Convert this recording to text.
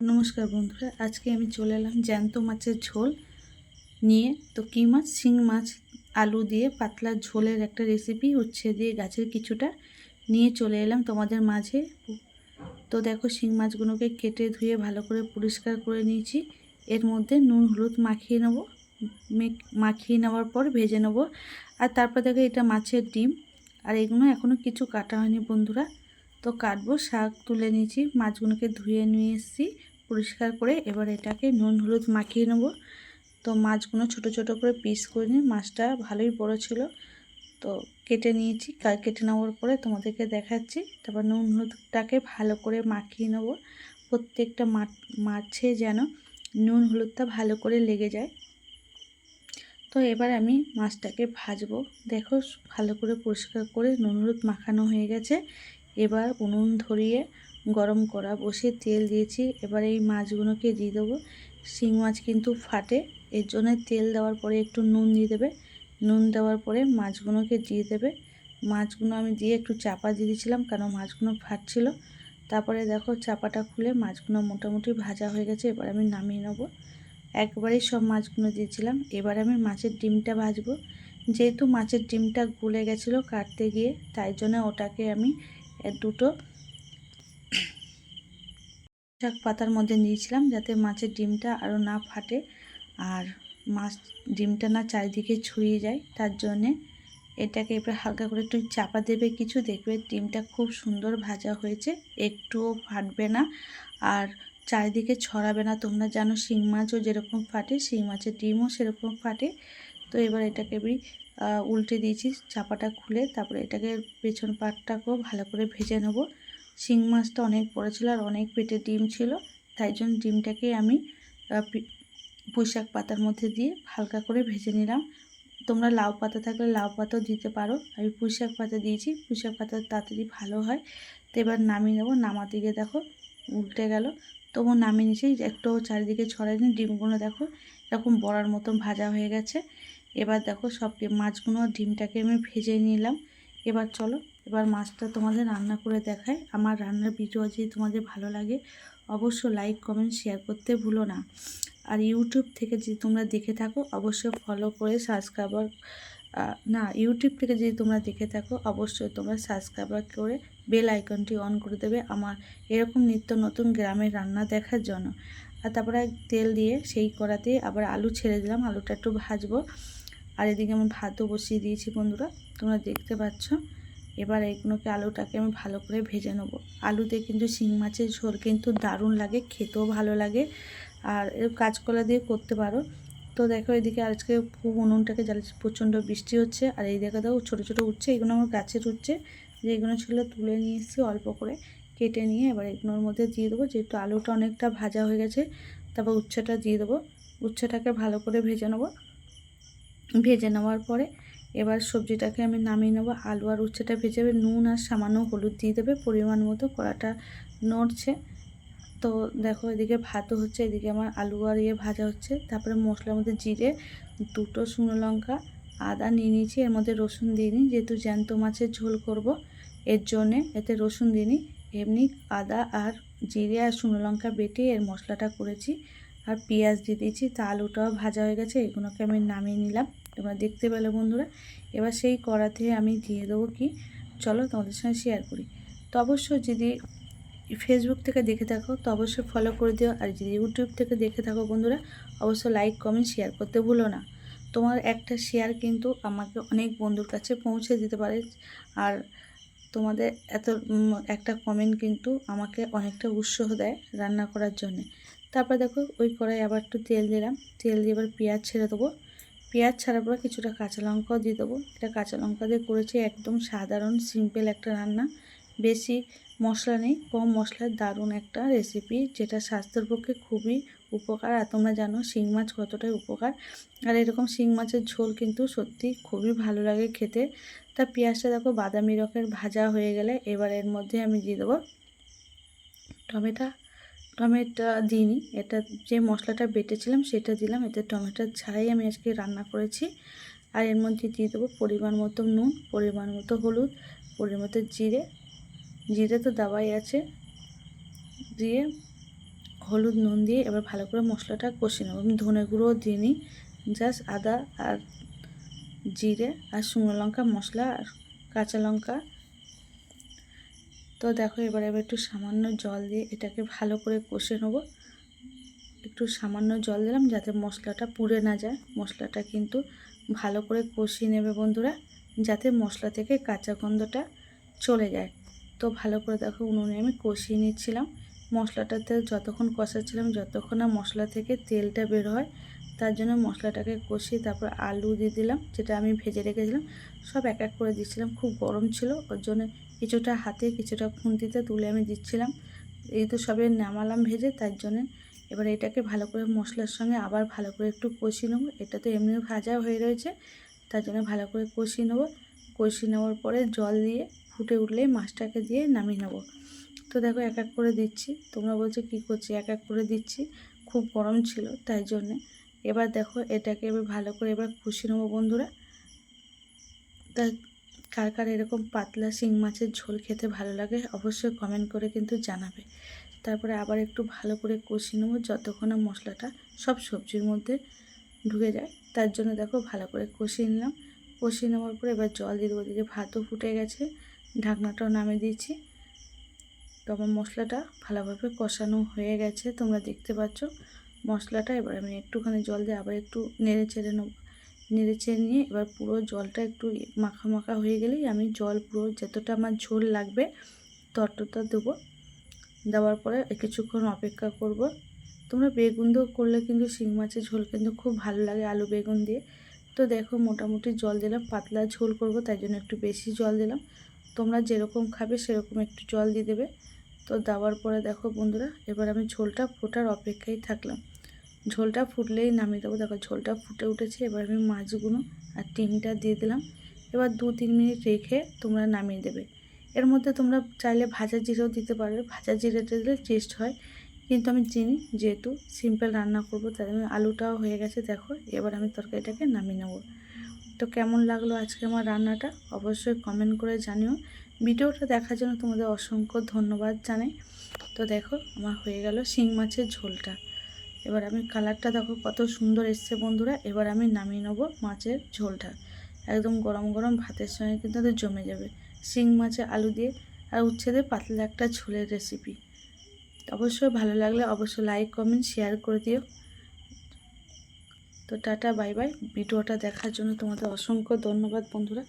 নমস্কার বন্ধুরা, আজকে আমি চলে এলাম জ্যান্ত মাছের ঝোল নিয়ে। তো কী মাছ? শিং মাছ আলু দিয়ে পাতলা ঝোলের একটা রেসিপি, উচ্ছে দিয়ে গাছের কিছুটা নিয়ে চলে এলাম তোমাদের মাঝে। তো দেখো, শিং মাছগুলোকে কেটে ধুয়ে ভালো করে পরিষ্কার করে নিয়েছি। এর মধ্যে নুন হলুদ মাখিয়ে নেব। মাখিয়ে নেওয়ার পর ভেজে নেব। আর তারপর দেখো, এটা মাছের ডিম। আর এগুলো এখনও কিছু কাটা হয়নি বন্ধুরা। তো কাটবো। শাক তুলে নিয়েছি, মাছগুলোকে ধুয়ে নিয়ে এসেছি পরিষ্কার করে। এবার এটাকে নুন হলুদ মাখিয়ে নেব। তো মাছগুলো ছোট ছোট করে পিস করে নিয়ে, মাছটা ভালোই বড় ছিল তো কেটে নিয়েছি। কেটে নেওয়ার পরে তোমাদেরকে দেখাচ্ছি। তারপর নুন হলুদটাকে ভালো করে মাখিয়ে নেব। প্রত্যেকটা মাছে যেন নুন হলুদটা ভালো করে লেগে যায়। তো এবার আমি মাছটাকে ভাজবো। দেখো, ভালো করে পরিষ্কার করে নুন হলুদ মাখানো হয়ে গেছে। এবার উনুন ধরিয়ে গরম করা বসে তেল দিয়েছি। এবার এই মাছগুলোকে দিয়ে দেবো। শিং মাছ কিন্তু ফাটে, এর জন্য তেল দেওয়ার পরে একটু নুন দিয়ে দেবে। নুন দেওয়ার পরে মাছগুলোকে দিয়ে দেবে। মাছগুলো আমি দিয়ে একটু চাপা দিয়ে দিয়েছিলাম, কারণ মাছগুলো ফাটছিল। তারপরে দেখো, চাপাটা খুলে মাছগুলো মোটামুটি ভাজা হয়ে গেছে। এবার আমি নামিয়ে নেবো। একবারেই সব মাছগুলো দিয়েছিলাম। এবার আমি মাছের ডিমটা ভাজবো। যেহেতু মাছের ডিমটা গলে গেছিলো কাটতে গিয়ে, তাই জন্য ওটাকে আমি দুটো শাক পাতার মধ্যে নিয়েছিলাম, যাতে মাছের ডিমটা আরও না ফাটে আর মাছ ডিমটা না চারিদিকে ছড়িয়ে যায়। তার জন্যে এটাকে এবার হালকা করে একটু চাপা দেবে কিছু, দেখবে ডিমটা খুব সুন্দর ভাজা হয়েছে, একটুও ফাটবে না আর চারিদিকে ছড়াবে না। তোমরা জানো শিং মাছও যেরকম ফাটে, শিং মাছের ডিমও সেরকম ফাটে। তো এবার এটাকে আমি উল্টে দিয়েছি চাপাটা খুলে। তারপরে এটাকে পেছন পাটটাকেও ভালো করে ভেজে নেব। শিং মাছটা অনেক বড় ছিল আর অনেক পেটে ডিম ছিল, তাই জন্য ডিমটাকে আমি পুঁইশাক পাতার মধ্যে দিয়ে হালকা করে ভেজে নিলাম। তোমরা লাউ পাতা থাকলে লাউ পাতাও দিতে পারো, আমি পুঁইশাক পাতা দিয়েছি। পুঁইশাক পাতা তাড়াতাড়ি ভালো হয়। তো এবার নামিয়ে নেবো। নামাতে গিয়ে দেখো উল্টে গেল, তবু নামিয়ে নিয়েছি। একটু চারিদিকে ছড়ায়নি। ডিমগুলো দেখো এরকম বড়ার মতন ভাজা হয়ে গেছে। এবার দেখো, সব মাছগুলো ডিমটাকে আমি ভেজে নিলাম। এবার চলো, এবার মাছটা তোমাদের রান্না করে দেখায়। আমার রান্নার ভিডিও যদি তোমাদের ভালো লাগে, অবশ্যই লাইক কমেন্ট শেয়ার করতে ভুলো না। আর ইউটিউব থেকে যদি তোমরা দেখে থাকো, অবশ্যই ফলো করে সাবস্ক্রাইবার ইউটিউব থেকে যদি তোমরা দেখে থাকো, অবশ্যই তোমরা সাবস্ক্রাইবার করে বেল আইকনটি অন করে দেবে আমার এরকম নিত্য নতুন গ্রামের রান্না দেখার জন্য। আর তারপরে তেল দিয়ে সেই কড়াতে আবার আলু ছেড়ে দিলাম, আলুটা একটু ভাজবো। আর এদিকে আমি ভাতও বসিয়ে দিয়েছি বন্ধুরা, তোমরা দেখতে পাচ্ছ। এবার এইগুলোকে আলুটাকে আমি ভালো করে ভেজে নেব। আলুতে কিন্তু শিং মাছের ঝোল কিন্তু দারুণ লাগে, খেতেও ভালো লাগে। আর এর কাঁচকলা দিয়ে করতে পারো। তো দেখো, এদিকে আজকে খুব উনুনটাকে জ্বালিয়েছি, প্রচণ্ড বৃষ্টি হচ্ছে। আর এই দেখো দেখো ছোটো ছোটো উচ্ছে, এগুলো আমার গাছের উচ্ছে, যেগুলো ছিল তুলে নিয়ে এসেছি অল্প করে কেটে নিয়ে। এবার এগুলোর মধ্যে দিয়ে দেবো। যেহেতু আলুটা অনেকটা ভাজা হয়ে গেছে, তারপর উচ্ছেটা দিয়ে দেবো। উচ্ছেটাকে ভালো করে ভেজে নেবো। ভেজে নেওয়ার পরে এবার সবজিটাকে আমি নামিয়ে নেবো। আলু আর উচ্ছেটা ভেজে নুন আর সামান্য হলুদ দিয়ে দেবে পরিমাণ মতো। কড়াটা নড়ছে। তো দেখো, এদিকে ভাতও হচ্ছে, এদিকে আমার আলু আর ভাজা হচ্ছে। তারপরে মশলার মধ্যে জিরে, দুটো শুকনো লঙ্কা, আদা নিয়ে নিয়েছি। এর মধ্যে রসুন দিইনি, যেহেতু জ্যান্ত মাছের ঝোল করব, এর জন্যে এতে রসুন দিইনি। এমনি আদা আর জিরে আর শুকনো লঙ্কা বেটে এর মশলাটা করেছি। আর পেঁয়াজ দিয়ে দিয়েছি। তা আলুটাও ভাজা হয়ে গেছে, এগুলোকে আমি নামিয়ে নিলাম। তোমরা দেখতে পেলে বন্ধুরা। এবার সেই কড়াতে আমি দিয়ে দেবো কি, চলো তোমাদের সঙ্গে শেয়ার করি। তো অবশ্যই যদি ফেসবুক থেকে দেখে থাকো তো অবশ্যই ফলো করে দিও। আর যদি ইউটিউব থেকে দেখে থাকো বন্ধুরা, অবশ্যই লাইক কমেন্ট শেয়ার করতে ভুলো না। তোমার একটা শেয়ার কিন্তু আমাকে অনেক বন্ধুর কাছে পৌঁছে দিতে পারে। আর তোমাদের এত একটা কমেন্ট কিন্তু আমাকে অনেকটা উৎসাহ দেয় রান্না করার জন্যে। তারপর দেখো, ওই কড়াই আবার একটু তেল দিলাম। তেল দিয়ে এবার পেঁয়াজ ছেড়ে দেবো। পেঁয়াজ ছাড়ার পর কিছুটা কাঁচা লঙ্কাও দিয়ে দেবো। এটা কাঁচা লঙ্কা দিয়ে করেছি, একদম সাধারণ সিম্পল একটা রান্না, বেশি মশলা নেই, কম মশলার দারুণ একটা রেসিপি, যেটা স্বাস্থ্যের পক্ষে খুবই উপকার। আর তোমরা জানো শিং মাছ কতটাই উপকার। আর এরকম শিং মাছের ঝোল কিন্তু সত্যি খুবই ভালো লাগে খেতে। তা পেঁয়াজটা দেখো বাদামি রঙের ভাজা হয়ে গেলে এবার এর মধ্যে আমি দিয়ে দেবো টমেটো দিইনি, এটা যে মশলাটা বেটেছিলাম সেটা দিলাম। এতে টমেটো ছাড়াই আমি আজকে রান্না করেছি। আর এর মধ্যে দিয়ে দেবো পরিমাণ মতো নুন, পরিমাণ মতো হলুদ, পরিমাণ মতো জিরে তো দেওয়াই আছে, দিয়ে হলুদ নুন দিয়ে এবার ভালো করে মশলাটা কষিয়ে নেব। আমি ধনে গুঁড়ো দিইনি, জাস্ট আদা আর জিরে আর শুকনো লঙ্কা মশলা আর কাঁচা লঙ্কা। তো দেখো এবার একটু সামান্য জল দিয়ে এটাকে ভালো করে কষে নেব। একটু সামান্য জল দিলাম যাতে মশলাটা পুড়ে না যায়। মশলাটা কিন্তু ভালো করে কষিয়ে নেবে বন্ধুরা, যাতে মশলা থেকে কাঁচা গন্ধটা চলে যায়। তো ভালো করে দেখো উনুনে আমি কষিয়ে নিচ্ছিলাম। মশলাটাতে যতক্ষণ কষাচ্ছিলাম, যতক্ষণ না মশলা থেকে তেলটা বের হয়, তার জন্য মশলাটাকে কষিয়ে তারপর আলু দিয়ে দিলাম, যেটা আমি ভেজে রেখেছিলাম। সব এক এক করে দিচ্ছিলাম। খুব গরম ছিল, ওর জন্য কিছুটা হাতে কিছুটা খুন্তিতে তুলে আমি দিচ্ছিলাম। এই তো সবে নামালাম ভেজে, তার জন্য এবার এটাকে ভালো করে মশলার সঙ্গে আবার ভালো করে একটু কষিয়ে নেবো। এটা তো এমনি ভাজা হয়ে রয়েছে, তার জন্য ভালো করে কষিয়ে নেবো। কষিয়ে নেওয়ার পরে জল দিয়ে ফুটে উঠলেই মাছটাকে দিয়ে নামিয়ে নেবো। তো দেখো এক এক করে দিচ্ছি। তোমরা বলছো কী করছি, এক এক করে দিচ্ছি, খুব গরম ছিল তাই জন্যে। এবার দেখো এটাকে এবার ভালো করে এবার কষিয়ে নেবো বন্ধুরা। তা কার কার এরকম পাতলা শিং মাছের ঝোল খেতে ভালো লাগে অবশ্যই কমেন্ট করে কিন্তু জানাবে। তারপরে আবার একটু ভালো করে কষিয়ে নেবো যতক্ষণ না মশলাটা সব সবজির মধ্যে ঢুকে যায়। তার জন্য দেখো ভালো করে কষিয়ে নিলাম। কষিয়ে নেওয়ার পরে এবার জল দিয়ে দেবো। ওদিকে ভাতও ফুটে গেছে, ঢাকনাটাও নামিয়ে দিয়েছি। তো আমার মশলাটা ভালোভাবে কষানো হয়ে গেছে, তোমরা দেখতে পাচ্ছ মশলাটা। এবার আমি একটুখানি জল দিয়ে আবার একটু নেড়ে চেড়ে নেবো। নেড়ে চেড়ে নিয়ে এবার পুরো জলটা একটু মাখা মাখা হয়ে গেলেই আমি জল পুরো যতটা আমার ঝোল লাগবে ততটা দেবো। দেওয়ার পরে কিছুক্ষণ অপেক্ষা করব। তোমরা বেগুন দিয়েও করলে কিন্তু শিং মাছের ঝোল কিন্তু খুব ভালো লাগে, আলু বেগুন দিয়ে। তো দেখো মোটামুটি জল দিলাম, পাতলা ঝোল করব তাই জন্য একটু বেশি জল দিলাম। তোমরা যেরকম খাবে সেরকম একটু জল দিয়ে দেবে। তো দেওয়ার পরে দেখো বন্ধুরা এবার আমি ঝোলটা ফোটার অপেক্ষায় থাকলাম। ঝোলটা ফুটলেই নামিয়ে দেবো। দেখো ঝোলটা ফুটে উঠেছে, এবার আমি মাছগুলো আর ডিমটা দিয়ে দিলাম। এবার 2-3 মিনিট রেখে তোমরা নামিয়ে দেবে। এর মধ্যে তোমরা চাইলে ভাজা জিরেও দিতে পারবে, ভাজা জিরেটা দিলে টেস্ট হয়, কিন্তু আমি চিনি যেহেতু সিম্পল রান্না করব তাই জন্য। আলুটাও হয়ে গেছে দেখো, এবার আমি তরকারিটাকে নামিয়ে নেব। তো কেমন লাগলো আজকে আমার রান্নাটা অবশ্যই কমেন্ট করে জানিও। ভিডিওটা দেখার জন্য তোমাদের অসংখ্য ধন্যবাদ জানাই। তো দেখো আমার হয়ে গেল শিং মাছের ঝোলটা। এবার আমি কালারটা দেখো কত সুন্দর এসছে বন্ধুরা। এবার আমি নামিয়ে নেবো মাছের ঝোলটা। একদম গরম গরম ভাতের সঙ্গে কিন্তু এটা জমে যাবে। শিং মাছে আলু দিয়ে আর উচ্ছে দিয়ে পাতলা একটা ঝোলের রেসিপি। অবশ্যই ভালো লাগলে অবশ্যই লাইক কমেন্ট শেয়ার করে দিও। তো টাটা বাই বাই। ভিডিওটা দেখার জন্য তোমাদের অসংখ্য ধন্যবাদ বন্ধুরা।